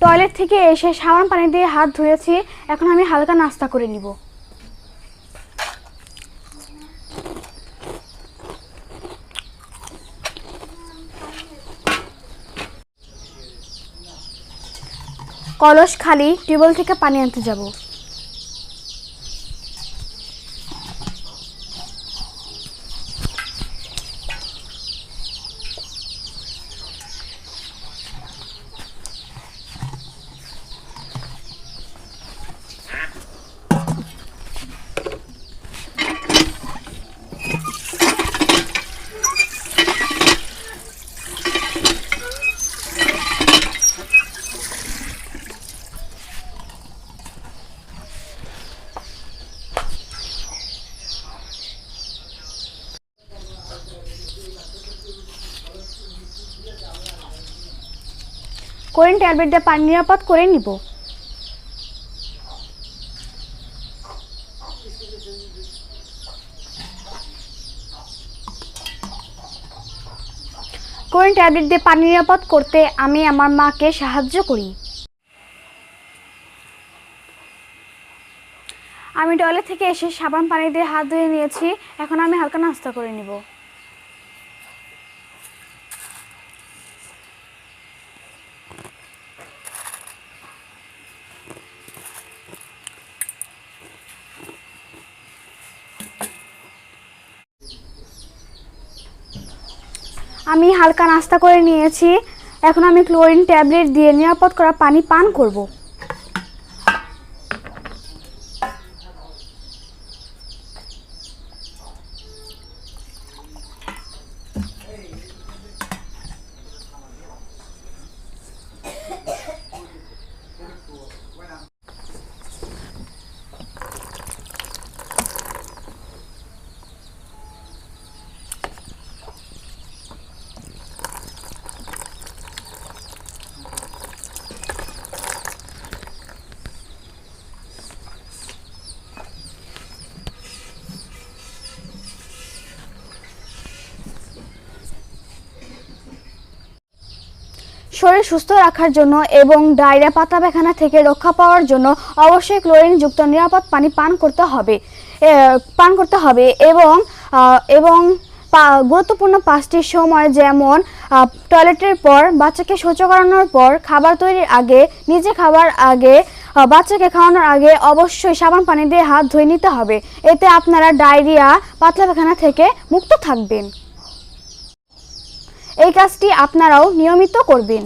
Toilet থেকে এসে সাবান পানি দিয়ে হাত ধুয়েছি, এখন আমি হালকা নাস্তা করে নিব। কলস খালি, টিউবওয়েল থেকে পানি আনতে যাব। কোরিন ট্যাবলেট দিয়ে পানি নিরাপদ করে নিব। কোরিন ট্যাবলেট দিয়ে পানি নিরাপদ করতে আমি আমার মাকে সাহায্য করি। আমি টয়লেট থেকে এসে সাবান পানি দিয়ে হাত ধুয়ে নিয়েছি, এখন আমি হালকা নাস্তা করে নিব। আমি হালকা নাস্তা করে নিয়েছি, এখন আমি ক্লোরিন ট্যাবলেট দিয়ে নিরাপদ করা পানি পান করব। শরীর সুস্থ রাখার জন্য এবং ডায়রিয়া পাতলা পায়খানা থেকে রক্ষা পাওয়ার জন্য অবশ্যই ক্লোরিনযুক্ত নিরাপদ পানি পান করতে হবে এবং গুরুত্বপূর্ণ 5টি সময়, যেমন টয়লেটের পর, বাচ্চাকে শৌচ করানোর পর, খাবার তৈরির আগে, নিজে খাবার আগে, বাচ্চাকে খাওয়ানোর আগে অবশ্যই সাবান পানি দিয়ে হাত ধুয়ে নিতে হবে। এতে আপনারা ডায়রিয়া পাতলা পায়খানা থেকে মুক্ত থাকবেন। এই কাজটি আপনারাও নিয়মিত করবেন।